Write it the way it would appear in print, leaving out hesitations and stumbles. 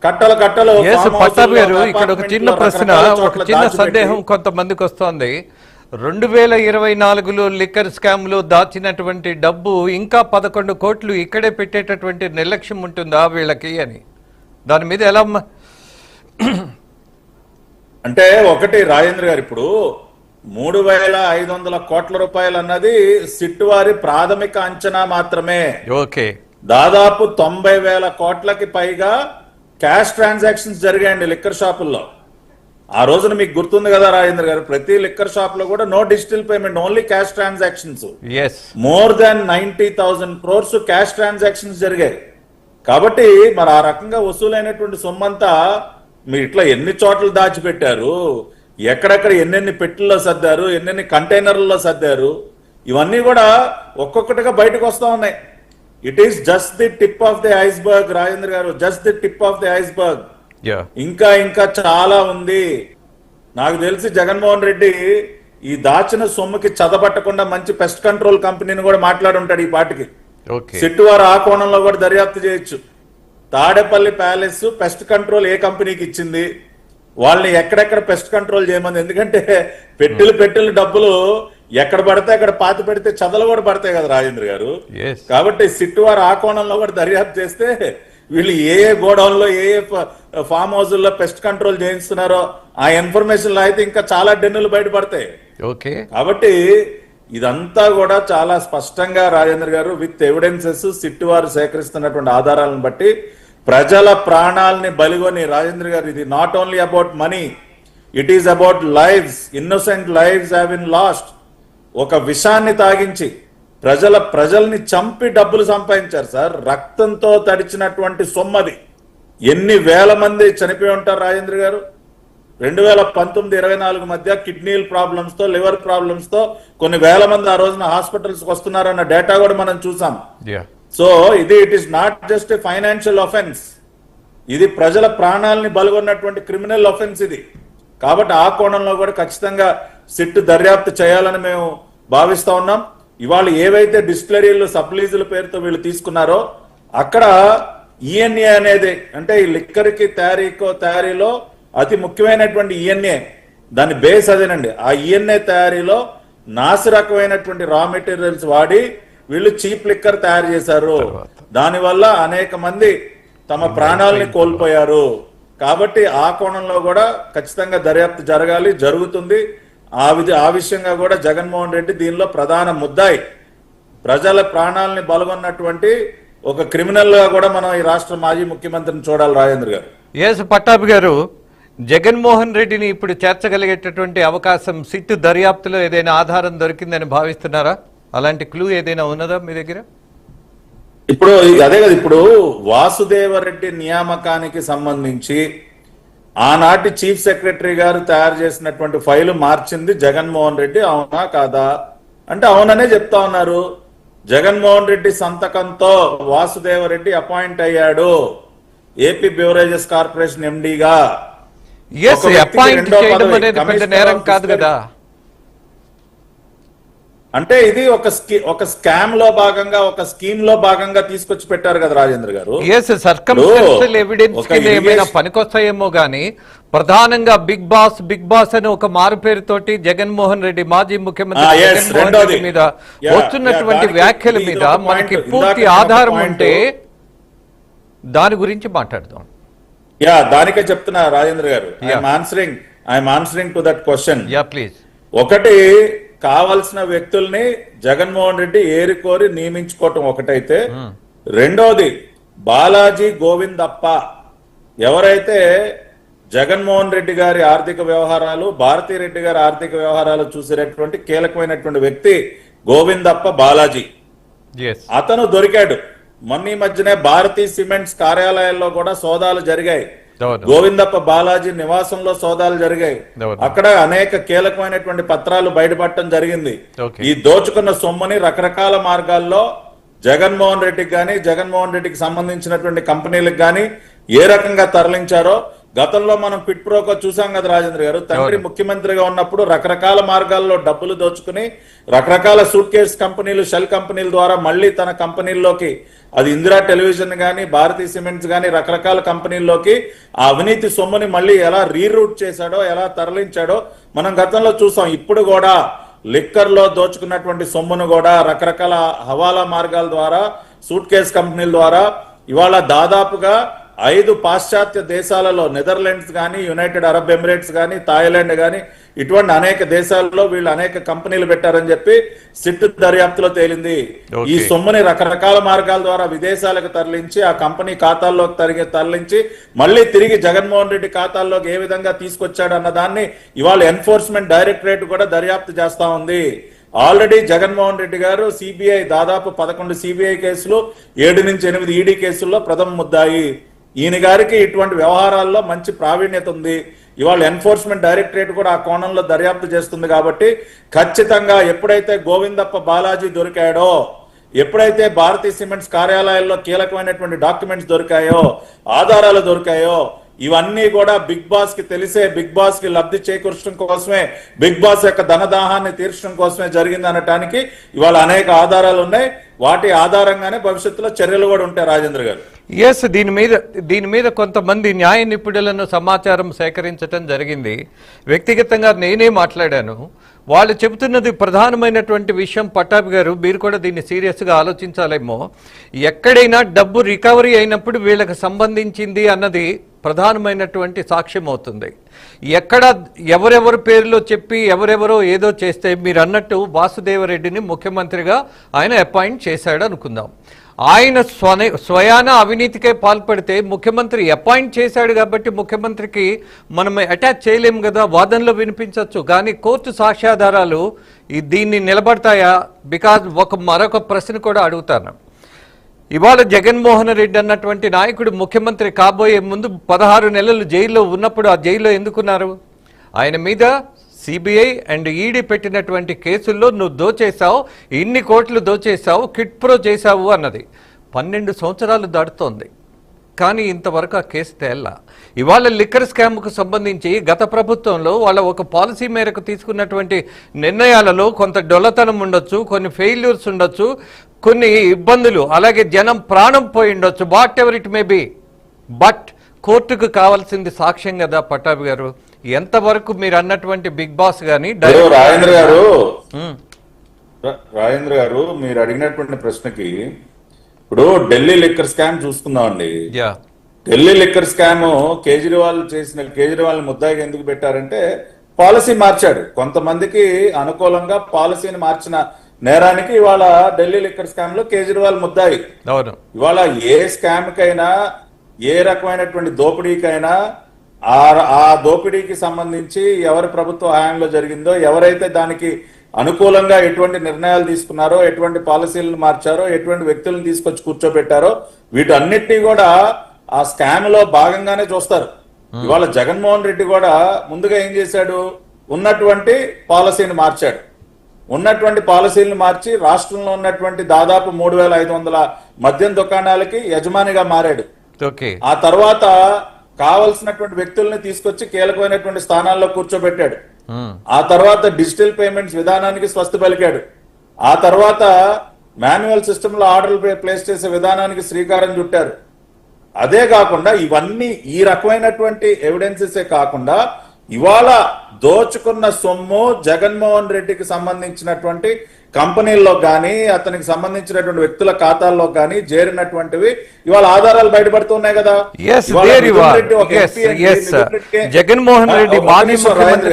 కట్టలు కట్టలు. పట్టాభి గారు, ఇక్కడ ఒక చిన్న ప్రశ్న, ఒక చిన్న సందేహం కొంతమందికి వస్తోంది. 2024లో లిక్కర్ స్కామ్లో దాచినటువంటి డబ్బు ఇంకా 11 కోట్లు ఇక్కడే పెట్టేటటువంటి నిర్లక్ష్యం ఉంటుందా వీళ్ళకి అని, దాని మీద ఎలా? అంటే ఒకటి రాజేంద్ర గారు, ఇప్పుడు 3,500 కోట్ల రూపాయలు అన్నది సిట్ వారి ప్రాథమిక అంచనా మాత్రమే. ఓకే, దాదాపు 90,000 కోట్లకి పైగా క్యాష్ ట్రాన్సాక్షన్స్ జరిగాయండి లిక్కర్ షాపుల్లో. ఆ రోజున మీకు గుర్తుంది కదా రాజేంద్ర గారు, ప్రతి లిక్కర్ షాప్ లో కూడా no digital payment, only cash transactions. More than 90,000 crores cash transactions జరిగాయి. కాబట్టి మరి ఆ రకంగా వసూలైనటువంటి సొమ్మంతా మీరు ఇట్లా ఎన్ని చోట్ల దాచిపెట్టారు, ఎక్కడెక్కడ ఎన్నెన్ని పెట్టెల్లో సర్దారు, ఎన్నెన్ని కంటైనర్లలో సర్దారు, ఇవన్నీ కూడా ఒక్కొక్కటిగా బయటకు వస్తా ఉన్నాయి. It is just the tip of the iceberg Rajendra garu, just the tip of the iceberg. ఇంకా ఇంకా చాలా ఉంది. నాకు తెలిసి జగన్మోహన్ రెడ్డి ఈ దాచిన సొమ్ముకి చదపట్టకుండా మంచి పెస్ట్ కంట్రోల్ కంపెనీని కూడా మాట్లాడి ఉంటాడు ఈ పాటికి. సిట్టు వారు ఆ కోణంలో కూడా దర్యాప్తు చేయొచ్చు. Tadepalli palace pest control A కంపెనీకి ఇచ్చింది, వాళ్ళని ఎక్కడెక్కడ పెస్ట్ కంట్రోల్ చేయమంది. ఎందుకంటే పెట్టెలు డబ్బులు ఎక్కడ పడితే అక్కడ పాతి పెడితే చదలు కూడా పడతాయి కదా రాజేంద్ర గారు. కాబట్టి సిట్టు వారు ఆ కోణంలో కూడా దర్యాప్తు చేస్తే వీళ్ళు ఏ గోడౌన్ లో ఏ ఫామ్ హౌస్ లో పెస్ట్ కంట్రోల్ చేయిస్తున్నారో ఆ ఇన్ఫర్మేషన్ అయితే ఇంకా చాలా డెన్నులు బయటపడతాయి. కాబట్టి ఇదంతా కూడా చాలా స్పష్టంగా రాజేంద్ర గారు విత్ ఎవిడెన్సెస్ సిట్టు వారు సేకరిస్తున్నటువంటి ఆధారాలను బట్టి ప్రజల ప్రాణాలని బలిగొని రాజేంద్ర గారు, ఇది not only about money, it is about lives, innocent lives have been lost. ఒక విషాన్ని తాగించి ప్రజల్ని చంపి డబ్బులు సంపాదించారు సార్. రక్తంతో తడిచినటువంటి సొమ్మది. ఎన్ని వేల మంది చనిపోయి ఉంటారు రాజేంద్ర గారు. 2019-24 మధ్య కిడ్నీల ప్రాబ్లమ్స్ తో, లివర్ ప్రాబ్లమ్స్ తో కొన్ని వేల మంది ఆ రోజున హాస్పిటల్స్ కి వస్తున్నారన్న డేటా కూడా మనం చూసాం. So it is not just a financial offence, ఇది ప్రజల ప్రాణాలని బలిగొన్నటువంటి క్రిమినల్ ఆఫెన్స్ ఇది. కాబట్టి ఆ కోణంలో కూడా ఖచ్చితంగా సిట్ దర్యాప్తు చేయాలని మేము భావిస్తా ఉన్నాం. ఇవాళ ఏవైతే డిస్టిలరీలు సబ్లీజుల పేరుతో వీళ్ళు తీసుకున్నారో అక్కడ ఈఎన్ఏ అనేది, అంటే ఈ లిక్కర్ కి తయారీలో అతి ముఖ్యమైనటువంటి ఈఎన్ఏ, దాని బేస్ అదేనండి. ఆ ఈఎన్ఏ తయారీలో నాసి రకమైనటువంటి రా మెటీరియల్స్ వాడి వీళ్ళు చీప్ లిక్కర్ తయారు చేశారు. దానివల్ల అనేక మంది తమ ప్రాణాలని కోల్పోయారు. కాబట్టి ఆ కోణంలో కూడా ఖచ్చితంగా దర్యాప్తు జరగాలి, జరుగుతుంది. ఆ విషయంగా కూడా జగన్మోహన్ రెడ్డి దీనిలో ప్రధాన ముద్దాయి. ప్రజల ప్రాణాలని బలగొన్నటువంటి ఒక క్రిమినల్ గా కూడా మనం ఈ రాష్ట్ర మాజీ ముఖ్యమంత్రిని చూడాలి రాజేంద్ర గారు. పట్టాభి గారు, జగన్మోహన్ రెడ్డిని ఇప్పుడు చేర్చగలిగేటటువంటి అవకాశం సిట్టు దర్యాప్తులో ఏదైనా ఆధారం దొరికిందని భావిస్తున్నారా? అలాంటి క్లూ ఏదైనా ఉన్నదా మీ దగ్గర? ఇప్పుడు అదే కదా, ఇప్పుడు వాసుదేవరెడ్డి నియామకానికి సంబంధించి ఆనాటి చీఫ్ సెక్రటరీ గారు తయారు చేసినటువంటి ఫైలు మార్చింది జగన్మోహన్ రెడ్డి, అవునా కాదా అంటే అవుననే చెప్తా ఉన్నారు. జగన్మోహన్ రెడ్డి సంతకంతో వాసుదేవరెడ్డి అపాయింట్ అయ్యాడు ఏపీ బ్యూరేజెస్ కార్పొరేషన్ ఎండీగా. అంటే ఇది ఒక స్కామ్ లో భాగంగా, ఒక స్కీమ్ లో భాగంగా తీసుకొచ్చి పెట్టారు కదా రాజేంద్ర గారు. పనికొస్తాయేమో గానీ ప్రధానంగా బిగ్ బాస్ అని ఒక మారు పేరుతోటి జగన్మోహన్ రెడ్డి మాజీ ముఖ్యమంత్రి మీద వస్తున్నటువంటి వ్యాఖ్యల మీద మనకి పూర్తి ఆధారం ఉంటే దాని గురించి మాట్లాడదాం. దానికే చెప్తున్నా రాజేంద్ర గారు, I'm answering to that question. Please. ఒకటి, కావలసిన వ్యక్తుల్ని జగన్మోహన్ రెడ్డి ఏరికోరి నియమించుకోవటం ఒకటైతే, రెండోది బాలాజీ గోవిందప్ప ఎవరైతే జగన్మోహన్ రెడ్డి గారి ఆర్థిక వ్యవహారాలు, భారతీ రెడ్డి గారి ఆర్థిక వ్యవహారాలు చూసేటటువంటి కీలకమైనటువంటి వ్యక్తి గోవిందప్ప బాలాజీ. అతను దొరికాడు. మొన్న మధ్యనే భారతీ సిమెంట్స్ కార్యాలయాల్లో కూడా సోదాలు జరిగాయి. గోవిందప్ప బాలాజీ నివాసంలో సోదాలు జరిగాయి. అక్కడ అనేక కీలకమైనటువంటి పత్రాలు బయటపడటం జరిగింది. ఈ దోచుకున్న సొమ్ముని రకరకాల మార్గాల్లో జగన్మోహన్ రెడ్డికి కానీ, జగన్మోహన్ రెడ్డికి సంబంధించినటువంటి కంపెనీలకు కానీ ఏ రకంగా తరలించారో గతంలో మనం పిట్ ప్రోకో చూసాం కదా రాజేంద్ర గారు. తండ్రి ముఖ్యమంత్రిగా ఉన్నప్పుడు రకరకాల మార్గాల్లో డబ్బులు దోచుకుని రకరకాల సూట్ కేస్ కంపెనీలు, షెల్ కంపెనీల ద్వారా మళ్ళీ తన కంపెనీల్లోకి, అది ఇందిరా టెలివిజన్ గానీ, భారతీయ సిమెంట్స్ గానీ, రకరకాల కంపెనీల్లోకి ఆ అవినీతి సొమ్ముని మళ్ళీ ఎలా రీరూట్ చేశాడో, ఎలా తరలించాడో మనం గతంలో చూసాం. ఇప్పుడు కూడా లిక్కర్ లో దోచుకున్నటువంటి సొమ్మును కూడా రకరకాల హవాలా మార్గాల ద్వారా, సూట్ కేస్ కంపెనీల ద్వారా ఇవాళ దాదాపుగా 5 పాశ్చాత్య దేశాలలో, నెదర్లాండ్స్ కానీ, యునైటెడ్ అరబ్ ఎమిరేట్స్ కానీ, థాయిలాండ్ కానీ, ఇటువంటి అనేక దేశాలలో వీళ్ళు అనేక కంపెనీలు పెట్టారని చెప్పి సిట్ దర్యాప్తులో తేలింది. ఈ సొమ్ముని రకరకాల మార్గాల ద్వారా విదేశాలకు తరలించి ఆ కంపెనీ ఖాతాల్లోకి తరలించి మళ్ళీ తిరిగి జగన్మోహన్ రెడ్డి ఖాతాల్లోకి ఏ విధంగా తీసుకొచ్చాడు అన్న దాన్ని ఇవాళ ఎన్ఫోర్స్మెంట్ డైరెక్టరేట్ కూడా దర్యాప్తు చేస్తా ఉంది. ఆల్రెడీ జగన్మోహన్ రెడ్డి గారు సిబిఐ దాదాపు 11 సిబిఐ కేసులు, 7 నుంచి 8 ఈడీ కేసుల్లో ప్రథమ ముద్దాయి. ఈయన గారికి ఇటువంటి వ్యవహారాల్లో మంచి ప్రావీణ్యత ఉంది. ఇవాళ ఎన్ఫోర్స్మెంట్ డైరెక్టరేట్ కూడా ఆ కోణంలో దర్యాప్తు చేస్తుంది. కాబట్టి ఖచ్చితంగా ఎప్పుడైతే గోవిందప్ప బాలాజీ దొరికాడో, ఎప్పుడైతే భారతీయ సిమెంట్స్ కార్యాలయాల్లో కీలకమైనటువంటి డాక్యుమెంట్స్ దొరికాయో, ఆధారాలు దొరికాయో, ఇవన్నీ కూడా బిగ్ బాస్ కి తెలిసే, బిగ్ బాస్ కి లబ్ధి చేకూర్చడం కోసమే, బిగ్ బాస్ యొక్క ధనదాహాన్ని తీర్చడం కోసమే జరిగింది అనటానికి ఇవాళ అనేక ఆధారాలు ఉన్నాయి. వాటి ఆధారంగానే భవిష్యత్తులో చర్యలు కూడా ఉంటాయి రాజేంద్ర గారు. ఎస్, దీని మీద కొంతమంది న్యాయ నిపుణులను సమాచారం సేకరించడం జరిగింది. వ్యక్తిగతంగా నేనే మాట్లాడాను. వాళ్ళు చెబుతున్నది ప్రధానమైనటువంటి విషయం. పట్టాభి గారు, మీరు కూడా దీన్ని సీరియస్గా ఆలోచించాలేమో. ఎక్కడైనా డబ్బు రికవరీ అయినప్పుడు వీళ్ళకి సంబంధించింది అన్నది ప్రధానమైనటువంటి సాక్ష్యం అవుతుంది. ఎక్కడ ఎవరెవరి పేర్లో చెప్పి ఎవరెవరో ఏదో చేస్తే, మీరు అన్నట్టు వాసుదేవరెడ్డిని ముఖ్యమంత్రిగా ఆయన అపాయింట్ చేశాడు అనుకుందాం. ఆయన స్వయాన అవినీతికే పాల్పడితే ముఖ్యమంత్రి అపాయింట్ చేశాడు కాబట్టి ముఖ్యమంత్రికి మనం అటాచ్ చేయలేము కదా, వాదనలో వినిపించవచ్చు. కానీ కోర్టు సాక్ష్యాధారాలు దీన్ని నిలబడతాయా? బికాజ్ మరొక ప్రశ్న కూడా అడుగుతాను. ఇవాళ జగన్మోహన్ రెడ్డి అన్నటువంటి నాయకుడు ముఖ్యమంత్రి కాబోయే ముందు 16 నెలలు జైల్లో ఉన్నప్పుడు ఆ జైల్లో ఎందుకున్నారు? ఆయన మీద సిబిఐ అండ్ ఈడీ పెట్టినటువంటి కేసుల్లో నువ్వు దోచేశావు, ఇన్ని కోట్లు దోచేశావు, కిట్ ప్రో చేశావు అన్నది 12 సంవత్సరాలు దాటుతోంది. కానీ ఇంతవరకు ఆ కేసు తేల్లా. ఇవాళ లిక్కర్ స్కామ్కు సంబంధించి గత ప్రభుత్వంలో వాళ్ళ ఒక పాలసీ మేరకు తీసుకున్నటువంటి నిర్ణయాలలో కొంత డొల్లతనం ఉండొచ్చు, కొన్ని ఫెయిల్యూర్స్ ఉండొచ్చు, కొన్ని ఇబ్బందులు, అలాగే జనం ప్రాణం పోయి ఉండొచ్చు, what ever it may be. But కోర్టుకు కావాల్సింది సాక్ష్యం కదా పట్టాభి గారు. ఎంతవరకు మీరు అన్నటువంటి బిగ్ బాస్ గానీ రాజేంద్ర గారు మీరు అడిగినటువంటి ప్రశ్నకి ఇప్పుడు ఢిల్లీ లిక్కర్ స్కామ్ చూసుకుందామండి. ఢిల్లీ లిక్కర్ స్కామ్ కేజ్రీవాల్ ముద్దాయిగా ఎందుకు పెట్టారంటే పాలసీ మార్చాడు. కొంతమందికి అనుకూలంగా పాలసీని మార్చిన నేరానికి ఇవాళ ఢిల్లీ లిక్కర్ స్కామ్ లో కేజ్రీవాల్ ముద్దాయి. ఇవాళ ఏ స్కామ్ కైనా, ఏ రకమైనటువంటి దోపిడీకైనా ఆ దోపిడీకి సంబంధించి ఎవరి ప్రభుత్వ హయాంలో జరిగిందో, ఎవరైతే దానికి అనుకూలంగా ఎటువంటి నిర్ణయాలు తీసుకున్నారో, ఎటువంటి పాలసీలను మార్చారో, ఎటువంటి వ్యక్తులను తీసుకొచ్చి కూర్చోబెట్టారో, వీటన్నిటినీ కూడా ఆ స్కామ్ లో భాగంగానే చూస్తారు. ఇవాళ జగన్మోహన్ రెడ్డి కూడా ముందుగా ఏం చేశాడు? ఉన్నటువంటి పాలసీని మార్చాడు. ఉన్నటువంటి పాలసీలను మార్చి రాష్ట్రంలో ఉన్నటువంటి దాదాపు 3500 మద్యం దుకాణాలకి యజమానిగా మారాడు. ఆ తర్వాత కావలసినటువంటి వ్యక్తుల్ని తీసుకొచ్చి కీలకమైనటువంటి స్థానాల్లో కూర్చోబెట్టాడు. ఆ తర్వాత డిజిటల్ పేమెంట్స్ విధానానికి స్వస్తి పలికాడు. ఆ తర్వాత మాన్యువల్ సిస్టమ్ లో ఆర్డర్లు ప్లేస్ చేసే విధానానికి శ్రీకారం చుట్టారు. అదే కాకుండా ఇవన్నీ ఈ రకమైనటువంటి ఎవిడెన్సెసే కాకుండా ఇవాళ దోచుకున్న సొమ్ము జగన్మోహన్ రెడ్డికి సంబంధించినటువంటి కంపెనీల్లో కానీ, అతనికి సంబంధించినటువంటి వ్యక్తుల ఖాతాల్లో కానీ చేరినటువంటివి ఇవాళ ఆధారాలు బయటపడుతున్నాయి కదా. జగన్మోహన్ రెడ్డి మాజీ ముఖ్యమంత్రి